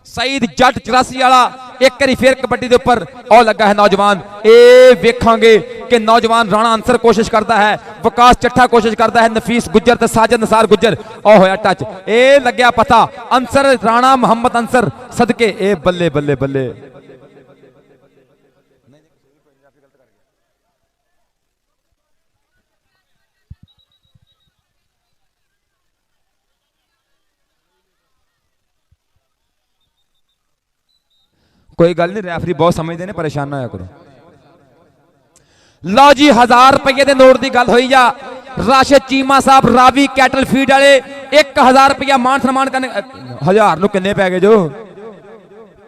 सईद जट 84 वाला एक बारी फिर कबड्डी के उपर और लगा है नौजवान। ए वेखांगे कि नौजवान राणा अंसर कोशिश करता है, विकास चट्ठा कोशिश करता है, नफीस गुज्जर ते साजिद नसार गुज्जर ओ होया टच, ए लग्या पता अंसर राणा मोहम्मद अंसर। सदके ए बल्ले बल्ले बल्ले, कोई गल नहीं, रैफरी बहुत समझते हैं, परेशान ना होया करो। लो जी, 1000 रुपये के नोट की गल हुई आ। राशिद चीमा साहब रावी कैटल फीड वाले 1000 रुपया मान सम्मान करने। 1000 नूं किन्ने पै गए जो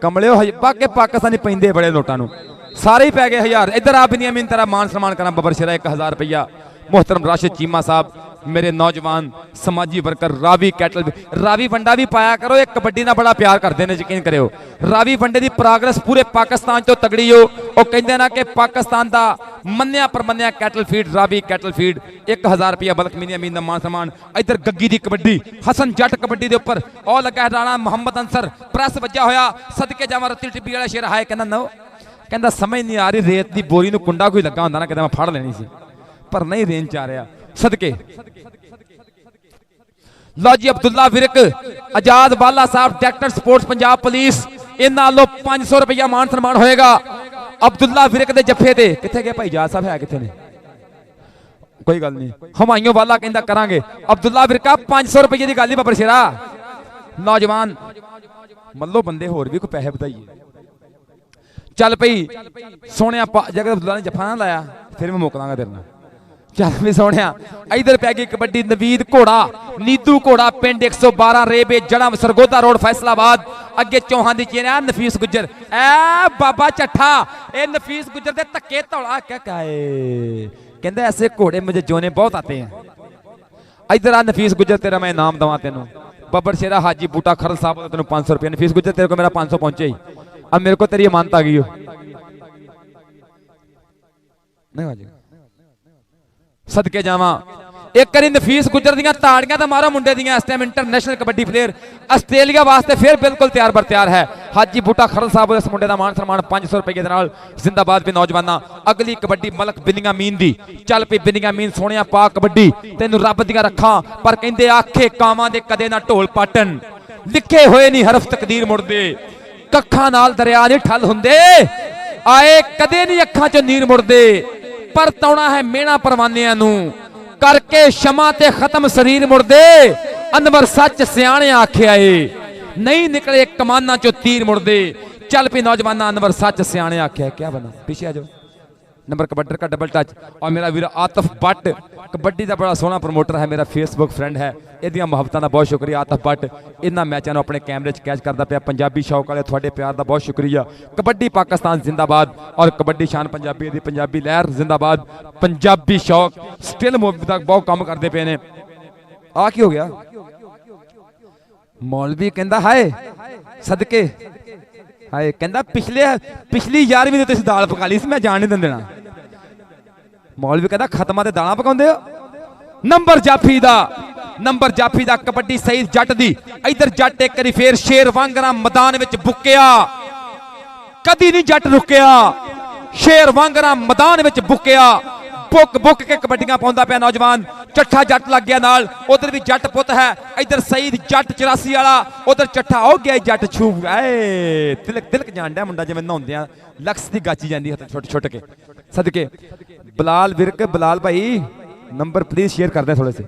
कमलिओ, बाकी पाकिस्तानी पैंदे बड़े नोटां नूं, सारे ही पै गए 1000। इधर आ बिनियामीन तेरा मान सम्मान करा बबर शेरा 1000 रुपया। मोहतरम राशिद चीमा साहब मेरे नौजवान समाजी वर्कर रावी कैटल, रावी वंडा भी पाया करो, एक कबड्डी ना बड़ा प्यार करते हैं, यकीन करो। रावी वंडे की प्रोग्रेस पूरे पाकिस्तान तो तगड़ी हो, वो कहते ना कि पाकिस्तान का मन्निया परमन्निया cattle feed Ravi cattle feed 1000 रुपया बल्क बिनियामीन का मान सम्मान। इधर गग्गी की कबड्डी हसन जट कबड्डी के उपर और लगा है राणा मोहम्मद अंसर, प्रेस वजया होया। सदके जावा रत्ती टिब्बी वाला शेर हाय कहना नो, कहता समझ नहीं आ रही, रेत की बोरी नूं कुंडा कोई लगा होंदा ना, कहता मैं फड़ लेनी सी, पर नहीं रेंज आ रहा। सदके लो जी, अब्दुल्ला विरक आजाद बाला साहब डायरेक्टर स्पोर्ट्स पंजाब पुलिस, इन्हां लो 500 रुपया मान सम्मान होएगा। अब्दुल्ला विरक दे जफे ते किथे गए भाई जाद साहब, है किथे ने? कोई गल नहीं, हमाइयों वाला कहंदा करांगे। अब्दुल्ला विरका 500 रुपये की गल ही बबर शेरा। नौजवान मल्लो बंदे होर भी कोई पैसे बताइए। चल पई सोहणिया, जगह अब्दुल्ला ने जफा ना लाया फिर मैं मुकलांगा तेरे नाल। चल भी सोहणिया, इधर पै गई कबड्डी नवीद घोड़ा, नीदू घोड़ा पिंड 112 रेबे जड़ा सरगोदा रोड फैसलाबाद। अगे चौहान दी चेन है नफीस गुज्जर, ए बाबा चट्ठा, ए नफीस गुज्जर दे धक्के धौला क्या कहे, कहंदा ऐसे घोड़े मुझे जोने बहुत आते हैं। इधर आ नफीस गुज्जर, तेरा मैं इनाम दवा तेनू। बबर शेरा हाजी बूटा खरल साहब तेन 500 रुपया। नफीस गुज्जर तेरे को मेरा 500 पहुंचे ही, अब मेरे को तेरी अमानत आ गई हो, नहीं आ सदके जावा। एक करी नफीस गुज्जर दियां ताड़ियां तो मारो मुंडे दियां। इस time international kabaddi player Australia वास्ते फिर बिल्कुल तैयार बर तैयार है। हाजी बूटा खरल साहब इस मुंडे का मान सम्मान 500 रुपये के नाल। जिंदाबाद भी नौजवाना। अगली कबड्डी मलक बिनियामीन दी। चल पई बिनियामीन सोहणिया पा कबड्डी, तेनू रब दियां रखा, पर कहंदे आखे कावां दे कदे ना ढोल पाटन, लिखे होए नहीं हरफ तकदीर मुड़दे, कखां नाल दरिया नहीं ठल हुंदे, आए कदे नहीं अखां चों नीर मुड़दे, पर तौना है मेणा परवानियां नू, करके शमा ते खत्म शरीर मुड़दे, अनवर सच सियाणे आख्या है, नहीं निकले कमाना चो तीर मुड़दे। चल पी नौजवाना, अनवर सच सियाणे आख्या। क्या बना पीछे आ जाओ। नंबर कबड्डर का डबल टच। और मेरा वीर आतफ भट्ट कबड्डी का बड़ा सोहना प्रमोटर है, मेरा फेसबुक फ्रेंड है, इहदियां मुहब्बतां दा बहुत शुक्रिया। आतफ भट्ट इन्हां मैचां नूं अपने कैमरे च कैच करदा पिया। पंजाबी शौक वाले तुहाडे प्यार दा बहुत शुक्रिया। कबड्डी पाकिस्तान जिंदाबाद और कबड्डी शान पंजाबी दी पंजाबी लहर जिंदाबाद। पंजाबी शौक स्टिल मूवी तक बहुत काम करते पे ने। आ की हो गया? मौलवी कहंदा हाय सदके हाय, कहंदा पिछली 11वीं तुसीं दाल पका ली सी, मैं जान नहीं देना। मौलवी कहता खत्मा ते दालां पकाउंदे हो, ਨੰਬਰ ਜਾਫੀ ਦਾ ਕਬੱਡੀ ਸਈਦ ਜੱਟ ਦੀ। ਇਧਰ ਜੱਟ ਇੱਕ ਵਾਰੀ ਫੇਰ ਸ਼ੇਰ ਵਾਂਗਰਾ ਮੈਦਾਨ ਵਿੱਚ ਬੁੱਕਿਆ, ਕਦੀ ਨਹੀਂ ਜੱਟ ਰੁਕਿਆ, ਸ਼ੇਰ ਵਾਂਗਰਾ ਮੈਦਾਨ ਵਿੱਚ ਬੁੱਕਿਆ, ਬੁੱਕ ਕੇ ਕਬੱਡੀਆਂ ਪਾਉਂਦਾ ਪਿਆ ਨੌਜਵਾਨ। ਚੱਠਾ ਜੱਟ ਲੱਗ ਗਿਆ ਨਾਲ, ਉਧਰ ਵੀ ਜੱਟ ਪੁੱਤ ਹੈ, ਇਧਰ ਸਈਦ ਜੱਟ 84 ਵਾਲਾ, ਉਧਰ ਚੱਠਾ ਹੋ ਗਿਆ ਜੱਟ ਛੂ ਏ ਤਿਲਕ ਜਾਣਦਾ ਮੁੰਡਾ ਜਿਵੇਂ ਨਹਾਉਂਦਿਆਂ ਲਕਸ ਦੀ ਗਾਚੀ ਜਾਂਦੀ ਹੱਥ ਛੁੱਟ ਕੇ ਸਦਕੇ। ਬਲਾਲ ਵਿਰਕ, ਬਲਾਲ ਭਾਈ ਨੰਬਰ ਪਲੀਜ਼ ਸ਼ੇਅਰ ਕਰ ਦੇ ਥੋੜੇ ਸੇ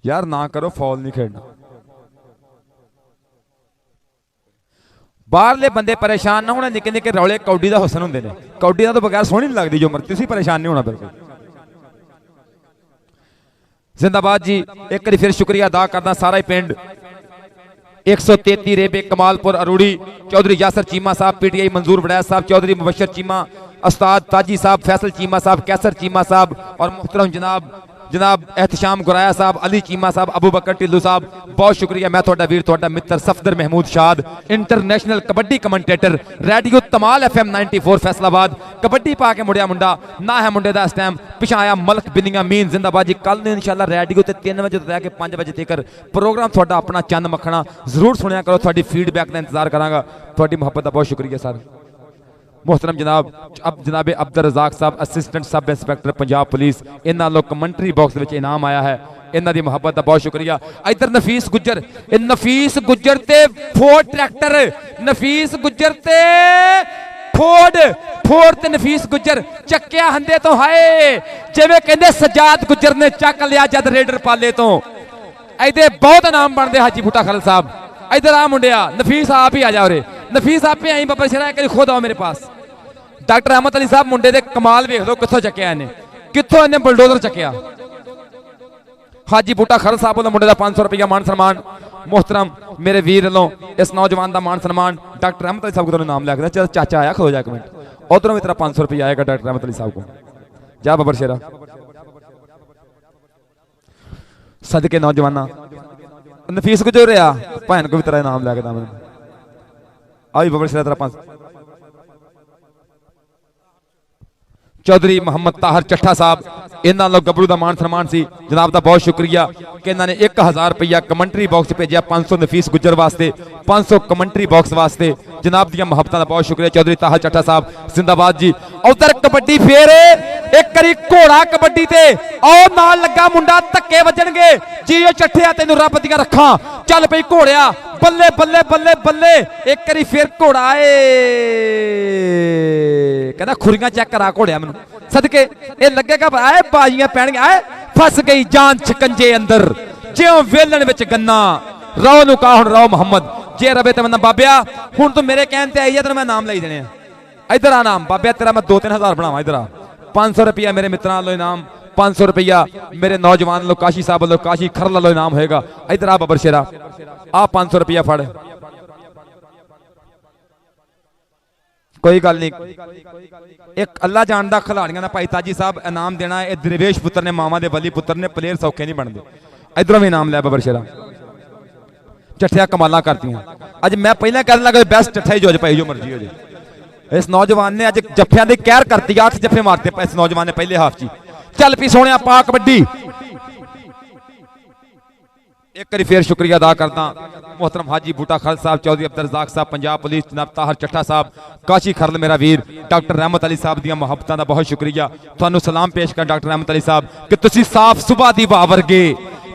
ਯਾਰ, ਨਾ ਕਰੋ ਫੌਲ ਨਹੀਂ ਖੇਡਣਾ। ਬਾਹਰਲੇ ਬੰਦੇ ਪਰੇਸ਼ਾਨ ਨਾ ਹੋਣੇ, ਨਿੱਕੇ ਨਿੱਕੇ ਰੌਲੇ ਕੌਡੀ ਦਾ ਹੁਸਨ ਹੁੰਦੇ ਨੇ, ਕੌਡੀ ਦਾ ਤੋਂ ਬਗੈਰ ਸੋਹਣੀ ਨਹੀਂ ਲੱਗਦੀ ਜੋ ਮਰਜ਼ੀ, ਤੁਸੀਂ ਪਰੇਸ਼ਾਨ ਨਹੀਂ ਹੋਣਾ ਬਿਲਕੁਲ। ਜ਼ਿੰਦਾਬਾਦ ਜੀ, ਇੱਕ ਵਾਰੀ ਫਿਰ ਸ਼ੁਕਰੀਆ ਅਦਾ ਕਰਦਾ ਸਾਰਾ ਹੀ ਪਿੰਡ 133 ਰੇਬੇ ਕਮਾਲਪੁਰ ਅਰੂੜੀ, ਚੌਧਰੀ ਯਾਸਰ ਚੀਮਾ ਸਾਹਿਬ, PTI मंजूर वड़ैच साहब, चौधरी मुबशर चीमा, उस्ताद ताजी साहब, फैसल चीमा साहब, कैसर चीमा साहब और मुहतरम जनाब एहतशाम गुराया साहब, अली चीमा साहब, अबू बकर ढिल्लू साहब, बहुत शुक्रिया। मैं थोड़ा वीर थोड़ा मित्र Safdar Mahmood Shad, international kabaddi commentator, radio Tamal FM 94 Faisalabad, kabaddi पा के मुड़िया मुंडा ना है मुंडे का इस टाइम पिछा आया मलक बिनिया मीन। जिंदाबाद जी, कल ने इंशाल्लाह रेडियो ते 3 बजे तो लैके 5 बजे तक प्रोग्राम थोड़ा अपना चंद मखना जरूर सुनिया करो, थोड़ी फीडबैक का इंतजार करांगा। थोड़ी मुहब्बत का बहुत शुक्रिया सर। मोहतरम जनाब अब्दुल रज़ाक साहब, assistant sub inspector Punjab police, इन्होंने लो कमेंट्री बॉक्स में इनाम आया है, इन्हों की मुहब्बत का बहुत शुक्रिया। इधर नफीस गुज्जर ते फोर्ड ट्रैक्टर, नफीस गुज्जर ते फोर्ड ते नफीस गुज्जर चक्या हंदे तो हाए, जिवें कहंदे सजाद गुज्जर ने चक लिया जद रेडर पाले तो। इहदे बहुत इनाम बनते हाजी बूटा खालद साहब। इधर आ मुंडिया, नफीस आप ही आ जाओ रे, नफीस आप ही आई बाबा शरा करी खुद आओ मेरे पास। डॉक्टर अहमद अली साहब मुंडे दे कमाल वेख लो, कित्थों चक्या इन्हें, कित्थों इन्हें बुलडोजर चक्या। हाजी बूटा खालद साहब मुंडे का 500 रुपया मान सम्मान। मोहतरम मेरे वीर वालों इस नौजवान का मान सम्मान। डॉक्टर अहमद अली साहब को नाम लिया, चल चाचा आया, खो जा एक मिनट, उधरों भी तेरा 500 रुपया आएगा डॉक्टर अहमद अली साहब को। जा बबर शेरा सदके नौजवाना नफीस गुजर रहा भैन को भी तेरा नाम लैके दा आई बबर शेरा तेरा 500। चौधरी मोहम्मद ताहर चट्ठा साहब, इन्होंने लोग गबरू का मान सम्मान सी, जनाब का बहुत शुक्रिया कि इन्होंने 1000 रुपया कमेंट्री बॉक्स भेजा, 500 नफीस गुज्जर वास्ते, 500 कमेंट्री बॉक्स वास्ते, जनाब दी मुहब्बत का बहुत शुक्रिया। चौधरी ताहर चट्ठा साहब जिंदाबाद जी। उधर कबड्डी फेर एक करी घोड़ा कबड्डी ते और नाल लगा मुंडा, धक्के वजणगे जी ओ चट्ठिया तेनू रब दियां रखा, चल पई घोड़िया बल्ले बल्ले बल्ले बल्ले। एक करी फिर घोड़ा आए कहना खुरियां चेक करा घोड़िया मैनू सदके ये लगेगा आए बाजियां पैणगियां, आए फस गई जान शिकंजे अंदर ज्यों वेलन विच गन्ना। रो नू कहा हुण रो मुहम्मद जे रबे ते मैं बाबिया हुण तू मेरे कहन ते आई है तेन मैं नाम लाई देने। इधर आ नाम बाबिया तेरा मैं 2-3 हज़ार बनावा। इधर आ 500 रुपया मेरे मित्रों वालों इनाम, 500 रुपया मेरे नौजवान लो काशी साहब वालों काशी खरल वालों इनाम होएगा। इधर आ बबर शेरा आ 500 रुपया फड़, कोई गल नहीं। एक अल्लाह जानदा खिलाड़ियां दा भाई ताजी साहब इनाम देना है, दरवेश पुत्र ने मामा दे वली पुत्र ने, प्लेयर सौखे नहीं बनते। इधरों भी इनाम लिया बबर शेरा। चट्ठिया कमाला करती अज मैं पहले कह लगा बेस्ट चट्ठा ही जो भाई जो मर्जी हो जाए। इस नौजवान ने अज जफ्फिया की कहर करती, 8 जफ्फे मारते इस नौजवान ने पहले हाफ ची। चल पी सोने पा कबड्डी। एक बार फिर शुक्रिया अदा करदा मोहतरम हाजी बूटा खालद साहब, चौधरी अब्दुल रज़ाक साहब पंजाब पुलिस, जनाब ताहर चट्ठा साहब, काशी खरल मेरा वीर, डॉक्टर रहमत अली साहब दी मुहब्बतां दा बहुत शुक्रिया। तुहानू सलाम पेश कर डॉक्टर रहमत अली साहब कि तुसी साफ सुबह दी वाह वर्गे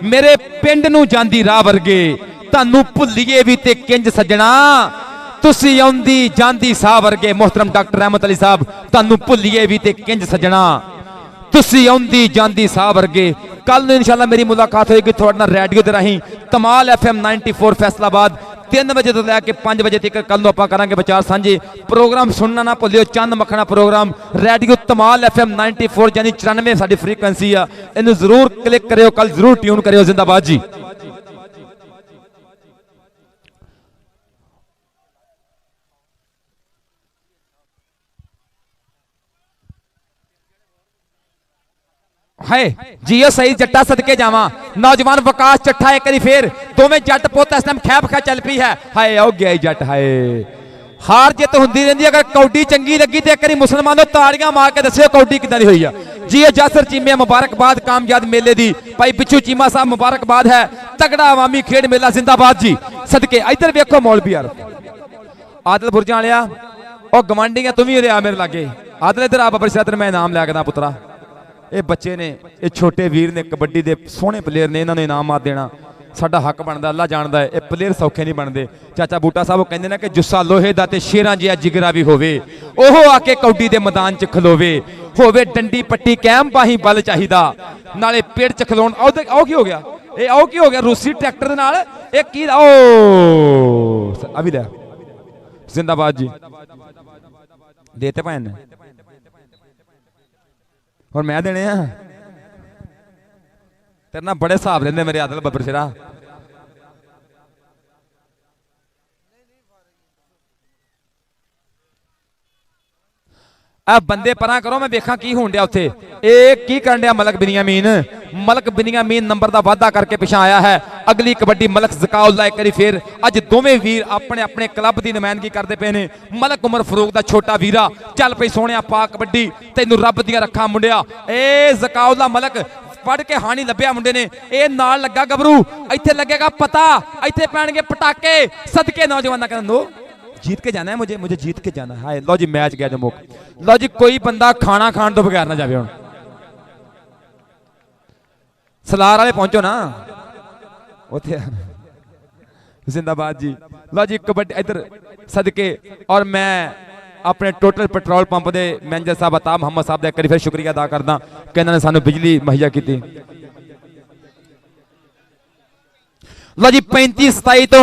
मेरे पिंड नू जांदी राह वर्गे, तानू भुल्लीए भी ते किंज सजना तुसी आउंदी जांदी साह वर्गे। मोहतरम डॉक्टर रहमत अली साहब तानू भुल्लीए भी ते किंज सजना तुसी आउंदी जांदी साह वर्गे। कल इंशाल्लाह मेरी मुलाकात होगी थोड़े नाल रेडियो के राही तमाल FM 94 फैसलाबाद 3 बजे तो लैके 5 बजे तक। कल आप करांगे विचार सांझे। प्रोग्राम सुनना ना भुलियो, चंद मखना प्रोग्राम रेडियो तमाल FM 94 यानी 94 साडी फ्रीक्वेंसी आ, इनू जरूर क्लिक करियो, कल जरूर ट्यून करियो। जिंदाबाद जी। है जियो सही जट्टा सदके जावा। नौजवान विकास चट्ठा एक बार फिर दोवें जट पुत इस टाइम खैब खा चल पी है। हाय आओ गया जट, हाय ਹਾਰ ਜਿੱਤ ਹੁੰਦੀ ਰਹਿੰਦੀ ਹੈ। ਅਗਰ ਕੌਡੀ ਚੰਗੀ ਲੱਗੀ ਤੇ ਇੱਕ ਵਾਰੀ ਮੁਸਲਮਾਨੋ ਤਾੜੀਆਂ ਮਾਰ ਕੇ ਦੱਸਿਓ ਕੌਡੀ ਕਿੱਦਾਂ ਦੀ ਹੋਈ ਆ ਜੀ। ਇਹ ਜਾਸਰ ਚੀਮੇ ਮੁਬਾਰਕਬਾਦ ਕਾਮਯਾਬ ਮੇਲੇ ਦੀ ਭਾਈ ਬਿੱਛੂ ਚੀਮਾ ਸਾਹਿਬ ਮੁਬਾਰਕਬਾਦ ਹੈ। ਤਗੜਾ ਆਵਾਮੀ ਖੇਡ ਮੇਲਾ ਜ਼ਿੰਦਾਬਾਦ ਜੀ ਸਦਕੇ। ਇੱਧਰ ਵੇਖੋ ਮੌਲਵੀ ਯਾਰ ਆਦਲ ਬੁਰਜਾਂ ਵਾਲਿਆ ਉਹ ਗਵਾਂਢੀਆਂ ਤੂੰ ਵੀ ਆ ਮੇਰੇ ਲਾਗੇ। ਆਦਲ ਇੱਧਰ ਆ ਬੱਬਰ ਸਿਆਦਰ ਮੈਂ ਇਨਾਮ ਲੈ ਕੇ ਦਾ ਪੁੱਤਰਾ। ਇਹ ਬੱਚੇ ਨੇ ਇਹ ਛੋਟੇ ਵੀਰ ਨੇ ਕਬੱਡੀ ਦੇ ਸੋਹਣੇ ਪਲੇਅਰ ਨੇ ਇਹਨਾਂ ਨੂੰ ਇਨਾਮਾਤ ਦੇਣਾ ਸਾਡਾ ਹੱਕ ਬਣਦਾ। ਅੱਲਾ ਜਾਣਦਾ ਹੈ ਇਹ ਪਲੇਅਰ ਸੌਖੇ ਨਹੀਂ ਬਣਦੇ। ਚਾਚਾ ਬੂਟਾ ਸਾਹਿਬ ਉਹ ਕਹਿੰਦੇ ਨੇ ਕਿ ਜੁੱਸਾ ਲੋਹੇ ਦਾ ਤੇ ਸ਼ੇਰਾਂ ਜਿਹਾ ਜਿਗਰਾ ਵੀ ਹੋਵੇ ਉਹ ਆ ਕੇ ਕੌਡੀ ਦੇ ਮੈਦਾਨ 'ਚ ਖਲੋਵੇ ਹੋਵੇ ਡੰਡੀ ਪੱਟੀ ਕੈਮ ਬਾਹੀ ਬਲ ਚਾਹੀਦਾ ਨਾਲੇ ਪੇੜ 'ਚ ਖਲੋਣ। ਆਓ ਕੀ ਹੋ ਗਿਆ ਇਹ ਆਓ ਕੀ ਹੋ ਗਿਆ ਰੂਸੀ ਟਰੈਕਟਰ ਦੇ ਨਾਲ ਇਹ ਕੀ ਓ ਅਭੀ ਲੈ ਜ਼ਿੰਦਾਬਾਦ ਜੀ ਦੇਤੇ ਭੈਣ ਨੇ ਹੁਣ ਮੈਂ ਦੇਣੇ ਆ ਤੇਰੇ ਨਾਲ ਬੜੇ ਹਿਸਾਬ ਲੈਂਦੇ ਮੇਰੇ ਆਦਲ ਬੱਬਰ ਸਿਰਾ। ਆ ਬੰਦੇ ਪਰਾਂ ਕਰੋ ਮੈਂ ਵੇਖਾਂ ਕੀ ਹੋਣ ਡਿਆ ਉੱਥੇ। ਇਹ ਕੀ ਕਰਨ ਡਿਆ ਮਲਕ ਬਿਨੀਆਮੀਨ। ਮਲਕ ਬਿਨੀਆਮੀਨ ਨੰਬਰ ਦਾ ਵਾਅਦਾ ਕਰਕੇ ਪਿਛਾ ਆਇਆ ਹੈ। ਅਗਲੀ ਕਬੱਡੀ ਮਲਕ ਜ਼ਕਾਉल्ला ਇੱਕ ਵਾਰੀ ਫੇਰ ਅੱਜ ਦੋਵੇਂ ਵੀਰ ਆਪਣੇ ਆਪਣੇ ਕਲੱਬ ਦੀ ਨੁਮਾਇੰਦਗੀ ਕਰਦੇ ਪਏ ਨੇ। ਮਲਕ ਉਮਰ ਫਰੂਕ ਦਾ ਛੋਟਾ ਵੀਰਾ ਚੱਲ ਪਈ ਸੋਹਣਿਆ ਪਾ ਕਬੱਡੀ ਤੈਨੂੰ ਰੱਬ ਦੀਆਂ ਰੱਖਾਂ ਮੁੰਡਿਆ। ਇਹ ਜ਼ਕਾਉल्ला ਮਲਕ ਪੜ ਕੇ ਹਾਣੀ ਲੱਭਿਆ ਮੁੰਡੇ ਨੇ। ਇਹ ਨਾਲ ਲੱਗਾ ਗੱਭਰੂ ਇੱਥੇ ਲੱਗੇਗਾ ਪਤਾ ਇੱਥੇ ਪੈਣਗੇ ਪਟਾਕੇ ਸਦਕੇ ਨੌਜਵਾਨਾਂ ਕਰਨ ਦੋ जीत के जाना है मुझे जीत के जाना है। लो जी मैच गया जो मुक लो जी कोई बंदा खाना खान तो बगैर ना जावे हुण सलार वाले पहुंचो ना उथे जिंदाबाद जी। लो जी कबड्डी इधर सदके और मैं अपने टोटल पेट्रोल पंप के मैनेजर साहब अता मोहम्मद साहब का एक बार फिर शुक्रिया अदा करदा कि इन्होंने सानू बिजली मुहैया की। लो जी 35-27 तो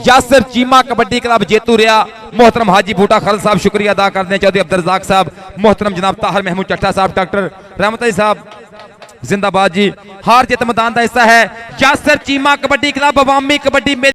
यासर चीमा कबड्डी क्लब जेतू रहा। मोहतरम हाजी बूटा खाल साहब शुक्रिया अदा करते हैं। चौधरी अब्दुल रज़ाक साहब मोहतरम जनाब ताहर महमूद चट्टा साहब डॉक्टर रहमत अली साहब जिंदाबाद जी। हार जित मैदान का हिस्सा है यासर चीमा कबड्डी क्लब अवामी कबड्डी